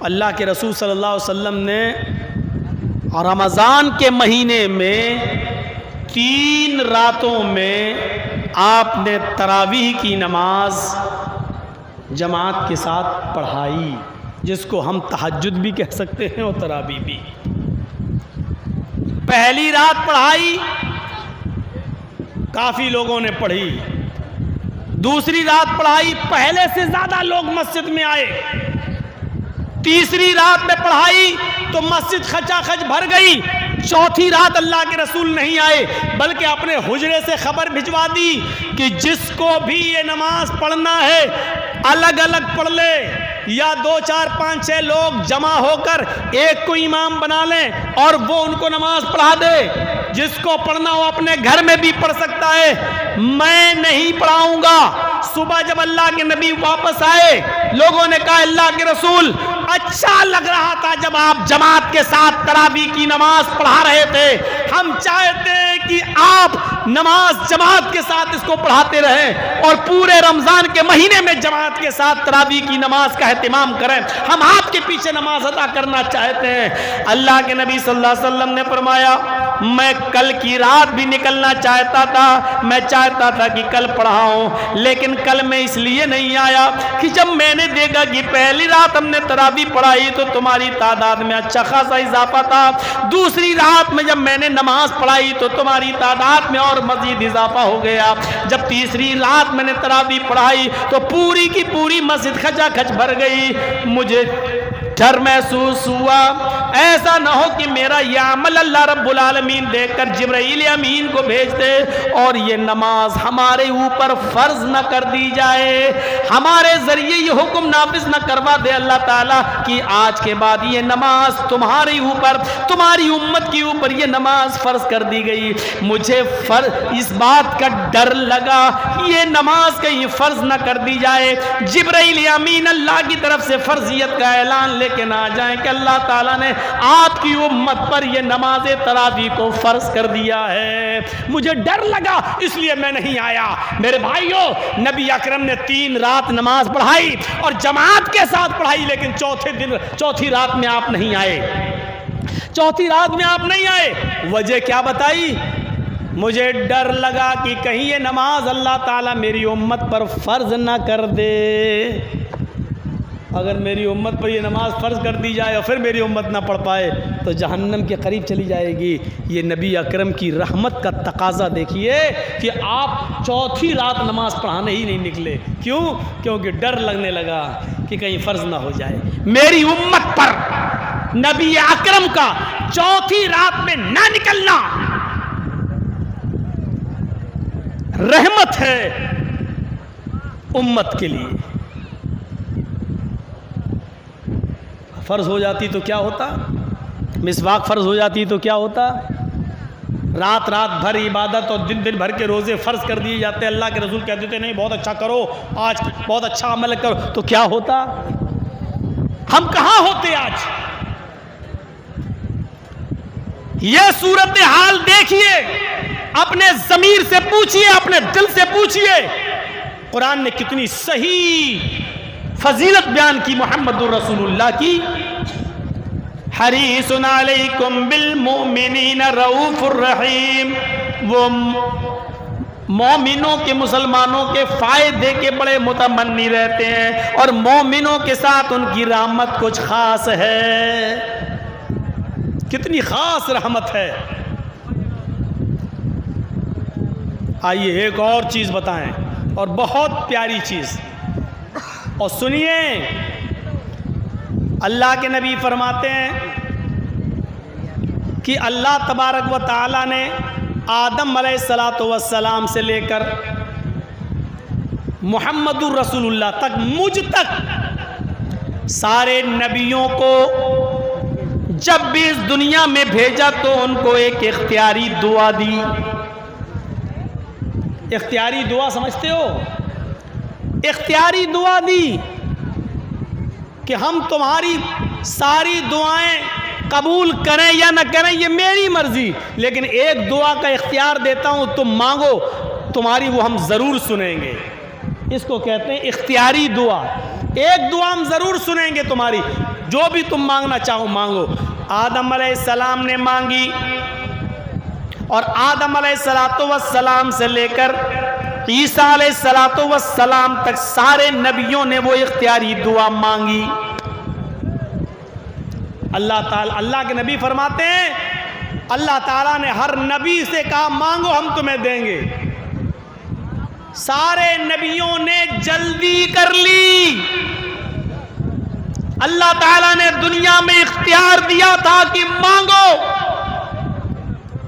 اللہ کے رسول صلی اللہ علیہ وسلم نے رمضان کے مہینے میں 3 راتوں میں آپ نے تراویح کی نماز جماعت کے ساتھ پڑھائی، جس کو ہم تہجد بھی کہہ سکتے ہیں اور تراویح بھی۔ پہلی رات پڑھائی، کافی لوگوں نے پڑھی۔ دوسری رات پڑھائی، پہلے سے زیادہ لوگ مسجد میں آئے۔ تیسری رات میں پڑھائی تو مسجد کھچا کھچ بھر گئی۔ چوتھی رات اللہ کے رسول نہیں آئے، بلکہ اپنے حجرے سے خبر بھجوا دی کہ جس کو بھی یہ نماز پڑھنا ہے الگ الگ پڑھ لے، یا 2 4 5 6 لوگ جمع ہو کر ایک کو امام بنا لیں اور وہ ان کو نماز پڑھا دے۔ جس کو پڑھنا ہو اپنے گھر میں بھی پڑھ سکتا ہے، میں نہیں پڑھاؤں گا۔ صبح جب اللہ کے نبی واپس آئے، لوگوں نے کہا اللہ کے رسول اچھا لگ رہا تھا جب آپ جماعت کے ساتھ تراویح کی نماز پڑھا رہے تھے، ہم چاہتے ہیں کہ آپ نماز جماعت کے ساتھ اس کو پڑھاتے رہیں اور پورے رمضان کے مہینے میں جماعت کے ساتھ تراویح کی نماز کا اہتمام کریں، ہم آپ کے پیچھے نماز ادا کرنا چاہتے ہیں۔ اللہ کے نبی صلی اللہ علیہ وسلم نے فرمایا میں کل کی رات بھی نکلنا چاہتا تھا، میں چاہتا تھا کہ کل پڑھاؤں، لیکن کل میں اس لیے نہیں آیا کہ جب میں نے دیکھا کہ پہلی رات ہم نے تراویح پڑھائی تو تمہاری تعداد میں اچھا خاصا اضافہ تھا، دوسری رات میں جب میں نے نماز پڑھائی تو تمہاری تعداد میں اور مزید اضافہ ہو گیا، جب تیسری رات میں نے تراویح پڑھائی تو پوری کی پوری مسجد کھچا کھچ بھر گئی۔ مجھے ڈر محسوس ہوا ایسا نہ ہو کہ میرا یہ عمل اللہ رب العالمین دیکھ کر جبرائیل امین کو بھیج دے اور یہ نماز ہمارے اوپر فرض نہ کر دی جائے، ہمارے ذریعے یہ حکم نافذ نہ کروا دے اللہ تعالیٰ کہ آج کے بعد یہ نماز تمہارے اوپر، تمہاری امت کے اوپر یہ نماز فرض کر دی گئی۔ مجھے اس بات کا ڈر لگا یہ نماز کہیں فرض نہ کر دی جائے، جبرائیل امین اللہ کی طرف سے فرضیت کا اعلان لے کے نہ آ جائیں کہ اللہ تعالیٰ نے آپ کی امت پر یہ نماز تراویح کو فرض کر دیا ہے۔ مجھے ڈر لگا اس لیے میں نہیں آیا۔ میرے بھائیوں، نبی اکرم نے 3 رات نماز پڑھائی اور جماعت کے ساتھ پڑھائی، لیکن چوتھی رات میں آپ نہیں آئے۔ چوتھی رات میں آپ نہیں آئے، وجہ کیا بتائی؟ مجھے ڈر لگا کہ کہیں یہ نماز اللہ تعالیٰ میری امت پر فرض نہ کر دے۔ اگر میری امت پر یہ نماز فرض کر دی جائے اور پھر میری امت نہ پڑھ پائے تو جہنم کے قریب چلی جائے گی۔ یہ نبی اکرم کی رحمت کا تقاضا دیکھیے کہ آپ چوتھی رات نماز پڑھانے ہی نہیں نکلے۔ کیوں؟ کیونکہ ڈر لگنے لگا کہ کہیں فرض نہ ہو جائے۔ میری امت پر نبی اکرم کا چوتھی رات میں نہ نکلنا رحمت ہے امت کے لیے۔ فرض ہو جاتی تو کیا ہوتا؟ مسواک فرض ہو جاتی تو کیا ہوتا؟ رات بھر عبادت اور دن بھر کے روزے فرض کر دیے جاتے، اللہ کے رسول کہتے تھے نہیں بہت اچھا کرو، آج بہت اچھا عمل کرو، تو کیا ہوتا؟ ہم کہاں ہوتے آج؟ یہ صورتحال دیکھیے، اپنے ضمیر سے پوچھئے، اپنے دل سے پوچھئے، قرآن نے کتنی صحیح فضیلت بیان کی محمد الرسول اللہ کی۔ حریص علیکم بالمؤمنین رؤوف الرحیم، وہ مومنوں کے، مسلمانوں کے فائدے کے بڑے متمنی رہتے ہیں اور مومنوں کے ساتھ ان کی رحمت کچھ خاص ہے۔ کتنی خاص رحمت ہے۔ آئیے ایک اور چیز بتائیں، اور بہت پیاری چیز، اور سنیے، اللہ کے نبی فرماتے ہیں کہ اللہ تبارک و تعالیٰ نے آدم علیہ السلام سے لے کر محمد الرسول اللہ تک، مجھ تک سارے نبیوں کو جب بھی اس دنیا میں بھیجا تو ان کو ایک اختیاری دعا دی۔ اختیاری دعا سمجھتے ہو؟ اختیاری دعا دی کہ ہم تمہاری ساری دعائیں قبول کریں یا نہ کریں یہ میری مرضی، لیکن ایک دعا کا اختیار دیتا ہوں، تم مانگو، تمہاری وہ ہم ضرور سنیں گے۔ اس کو کہتے ہیں اختیاری دعا۔ ایک دعا ہم ضرور سنیں گے تمہاری، جو بھی تم مانگنا چاہو مانگو. آدم علیہ السلام نے مانگی اور آدم علیہ السلام سے لے کر عیسیٰ علیہ السلام تک سارے نبیوں نے وہ اختیاری دعا مانگی. اللہ کے نبی فرماتے ہیں اللہ تعالیٰ نے ہر نبی سے کہا مانگو ہم تمہیں دیں گے. سارے نبیوں نے جلدی کر لی. اللہ تعالیٰ نے دنیا میں اختیار دیا تھا کہ مانگو,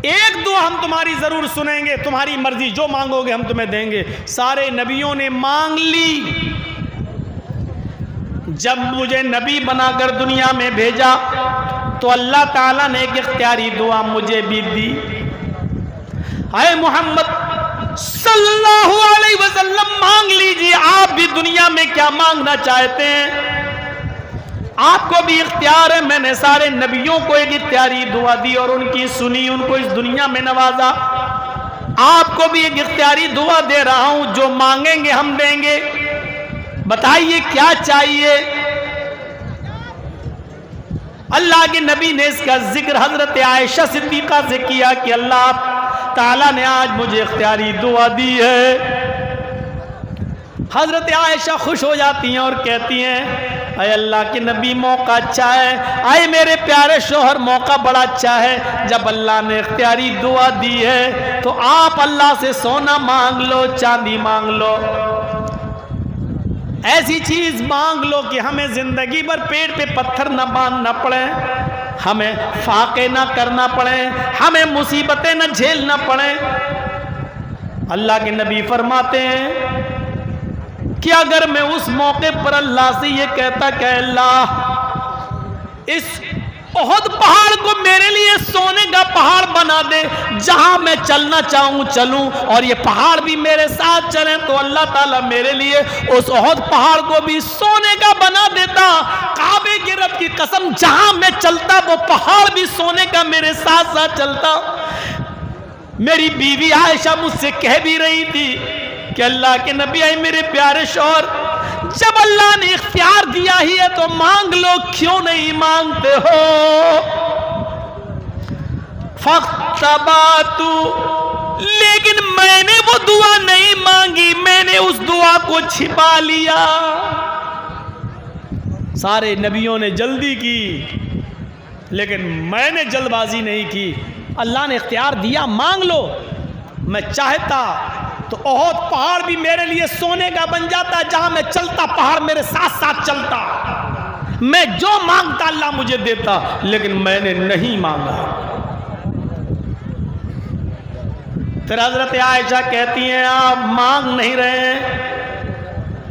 ایک دعا ہم تمہاری ضرور سنیں گے, تمہاری مرضی جو مانگو گے ہم تمہیں دیں گے. سارے نبیوں نے مانگ لی. جب مجھے نبی بنا کر دنیا میں بھیجا تو اللہ تعالیٰ نے ایک اختیاری دعا مجھے بھی دی. اے محمد صلی اللہ علیہ وسلم مانگ لیجیے, آپ بھی دنیا میں کیا مانگنا چاہتے ہیں, آپ کو بھی اختیار ہے. میں نے سارے نبیوں کو ایک اختیاری دعا دی اور ان کی سنی, ان کو اس دنیا میں نوازا. آپ کو بھی ایک اختیاری دعا دے رہا ہوں, جو مانگیں گے ہم دیں گے. بتائیے کیا چاہیے. اللہ کے نبی نے اس کا ذکر حضرت عائشہ صدیقہ سے کیا کہ اللہ تعالیٰ نے آج مجھے اختیاری دعا دی ہے. حضرت عائشہ خوش ہو جاتی ہیں اور کہتی ہیں اے اللہ کے نبی موقع اچھا ہے, اے میرے پیارے شوہر موقع بڑا اچھا ہے. جب اللہ نے اختیاری دعا دی ہے تو آپ اللہ سے سونا مانگ لو, چاندی مانگ لو, ایسی چیز مانگ لو کہ ہمیں زندگی بھر پیٹ پہ پتھر نہ باندھنا پڑے, ہمیں فاقے نہ کرنا پڑے, ہمیں مصیبتیں نہ جھیلنا پڑے. اللہ کے نبی فرماتے ہیں کہ اگر میں اس موقع پر اللہ سے یہ کہتا کہ اللہ اس احد پہاڑ کو میرے لیے سونے کا پہاڑ بنا دے, جہاں میں چلنا چاہوں چلوں اور یہ پہاڑ بھی میرے ساتھ چلیں, تو اللہ تعالیٰ میرے لیے اس احد پہاڑ کو بھی سونے کا بنا دیتا. کعبے کے رب کی قسم جہاں میں چلتا وہ پہاڑ بھی سونے کا میرے ساتھ ساتھ چلتا. میری بیوی عائشہ مجھ سے کہہ بھی رہی تھی کہ اللہ کے نبی آئے میرے پیارے شوہر جب اللہ نے اختیار دیا ہی ہے تو مانگ لو, کیوں نہیں مانگتے ہو. فَاخْتَبَاتُ, لیکن میں نے وہ دعا نہیں مانگی, میں نے اس دعا کو چھپا لیا. سارے نبیوں نے جلدی کی لیکن میں نے جلد بازی نہیں کی. اللہ نے اختیار دیا مانگ لو. میں چاہتا تو احد پہاڑ بھی میرے لیے سونے کا بن جاتا, جہاں میں چلتا پہاڑ میرے ساتھ ساتھ چلتا. میں جو مانگتا اللہ مجھے دیتا, لیکن میں نے نہیں مانگا. پھر حضرت عائشہ کہتی ہیں آپ مانگ نہیں رہے ہیں,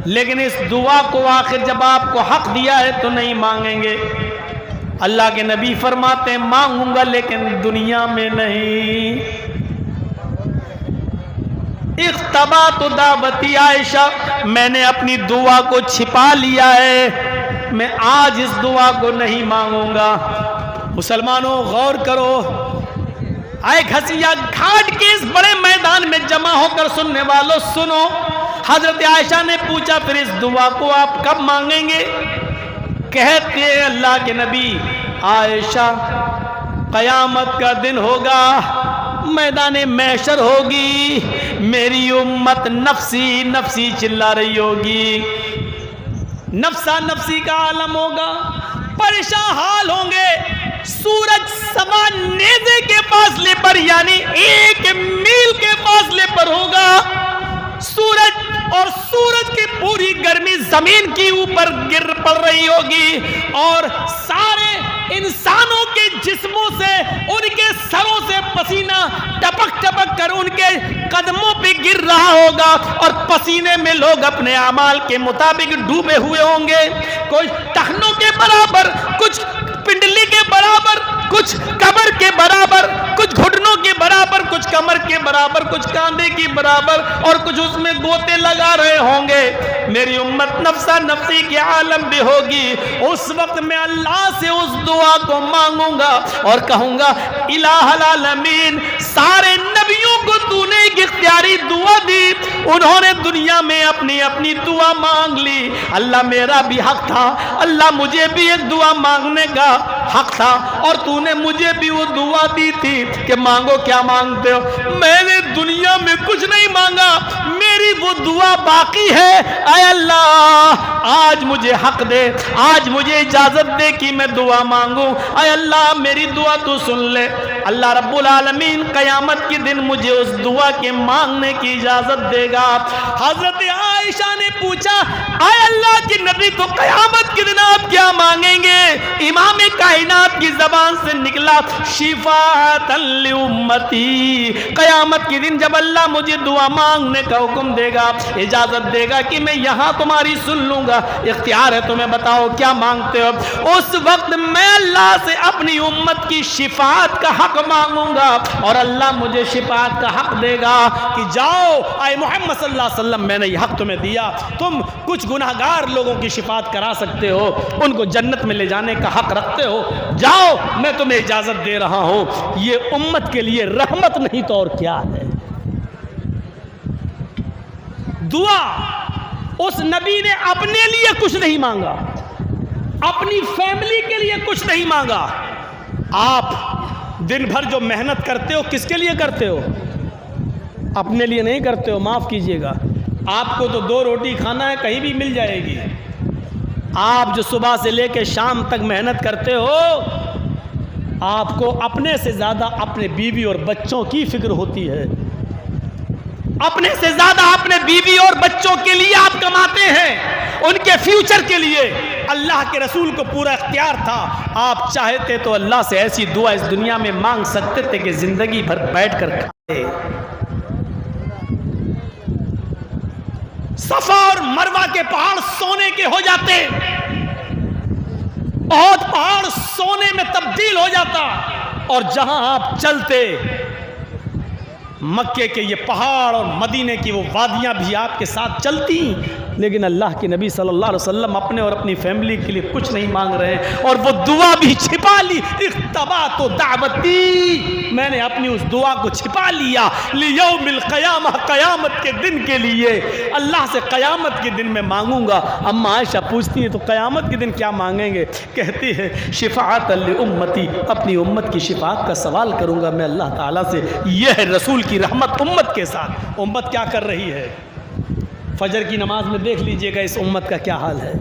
لیکن اس دعا کو آخر جب آپ کو حق دیا ہے تو نہیں مانگیں گے. اللہ کے نبی فرماتے ہیں مانگوں گا لیکن دنیا میں نہیں. اختبات دعوتی عائشہ, میں نے اپنی دعا کو چھپا لیا ہے, میں آج اس دعا کو نہیں مانگوں گا. مسلمانوں غور کرو, آئے گھسیا گھاٹ کے اس بڑے میدان میں جمع ہو کر سننے والوں سنو. حضرت عائشہ نے پوچھا پھر اس دعا کو آپ کب مانگیں گے. کہتے ہیں اللہ کے نبی عائشہ قیامت کا دن ہوگا, میدان محشر ہوگی, میری امت نفسی نفسی چلا رہی ہوگی, نفسا نفسی کا عالم ہوگا, پریشان حال ہوں گے. سورج سما نیزے کے فاصلے پر یعنی 1 میل کے فاصلے پر ہوگا. سورج اور سورج کی پوری گرمی زمین کی اوپر گر پڑ رہی ہوگی اور سارے انسانوں کے جسموں سے ان کے سروں سے پسینہ ٹپک ٹپک کر ان کے قدموں پہ گر رہا ہوگا اور پسینے میں لوگ اپنے اعمال کے مطابق ڈوبے ہوئے ہوں گے. کچھ ٹخنوں کے برابر, کچھ پنڈلی کے برابر, کچھ کمر کے برابر, کچھ گھٹنوں کے برابر, کچھ کمر کے برابر, کچھ کاندھے کے برابر اور کچھ اس میں گوتے لگا رہے ہوں گے. میری امت نفسا نفسی کے عالم بھی ہوگی. اس وقت میں اللہ سے اس دعا کو مانگوں گا اور کہوں گا الہ العالمین, سارے نبیوں کو تو نے ایک اختیاری دعا دعا دی، انہوں نے دنیا میں اپنی اپنی دعا مانگ لی۔ اللہ میرا بھی حق تھا، اللہ مجھے بھی ایک دعا مانگنے کا حق تھا، اور تو نے مجھے بھی وہ دعا دی تھی کہ مانگو کیا مانگتے ہو۔ میں نے دنیا میں کچھ نہیں مانگا، میری وہ دعا باقی ہے۔ اے اللہ آج مجھے حق دے، آج مجھے اجازت دے کہ میں دعا مانگوں۔ اے اللہ میری دعا تو سن لے۔ اللہ رب العالمین قیامت کے دن مجھے اس دعا کے مانگنے کی اجازت دے گا۔ حضرت عائشہ نے پوچھا اے اللہ کے نبی تو قیامت کے دن آپ کیا مانگیں گے؟ امام کائنات کی زبان سے نکلا شفاعۃ لامتی۔ قیامت کے دن جب اللہ مجھے دعا مانگنے کا حکم دے گا، اجازت دے گا کہ میں یہاں تمہاری سن لوں گا، اختیار ہے تمہیں، بتاؤ کیا مانگتے ہو؟ اس وقت میں اللہ سے اپنی امت کی شفاعت کا حق مانگوں گا، اور اللہ مجھے شفاعت کا حق دے گا کہ جاؤ اے محمد صلی اللہ علیہ وسلم، میں نے یہ حق تمہیں دیا، تم کچھ گناہگار لوگوں کی شفاعت کرا سکتے ہو، ان کو جنت میں لے جانے کا حق رکھتے ہو، جاؤ میں تمہیں اجازت دے رہا ہوں۔ یہ امت کے لیے رحمت نہیں تو اور کیا ہے؟ دعا اس نبی نے اپنے لیے کچھ نہیں مانگا، اپنی فیملی کے لیے کچھ نہیں مانگا۔ آپ دن بھر جو محنت کرتے ہو کس کے لیے کرتے ہو؟ اپنے لیے نہیں کرتے ہو، معاف کیجئے گا۔ آپ کو تو 2 روٹی کھانا ہے، کہیں بھی مل جائے گی۔ آپ جو صبح سے لے کے شام تک محنت کرتے ہو، آپ کو اپنے سے زیادہ اپنے بیوی اور بچوں کی فکر ہوتی ہے، اپنے سے زیادہ اپنے بیوی اور بچوں کے لیے آپ کماتے ہیں، ان کے فیوچر کے لیے۔ اللہ کے رسول کو پورا اختیار تھا، آپ چاہتے تو اللہ سے ایسی دعا اس دنیا میں مانگ سکتے تھے کہ زندگی بھر بیٹھ کر کھائے۔ صفا اور مروہ کے پہاڑ سونے کے ہو جاتے، بہت پہاڑ سونے میں تبدیل ہو جاتا، اور جہاں آپ چلتے مکے کے یہ پہاڑ اور مدینے کی وہ وادیاں بھی آپ کے ساتھ چلتی، لیکن اللہ کے نبی صلی اللہ علیہ وسلم اپنے اور اپنی فیملی کے لیے کچھ نہیں مانگ رہے ہیں، اور وہ دعا بھی چھپا لی۔ اختبات و دعوتی، میں نے اپنی اس دعا کو چھپا لیا لیوم القیامہ، قیامت کے دن کے لیے، اللہ سے قیامت کے دن میں مانگوں گا۔ اما عائشہ پوچھتی ہے تو قیامت کے دن کیا مانگیں گے؟ کہتی ہے شفاعت لامتی، اپنی امت کی شفاعت کا سوال کروں گا میں اللہ تعالیٰ سے۔ یہ ہے رسول کی رحمت امت کے ساتھ۔ امت کیا کر رہی ہے؟ فجر کی نماز میں دیکھ لیجئے گا اس امت کا کیا حال ہے۔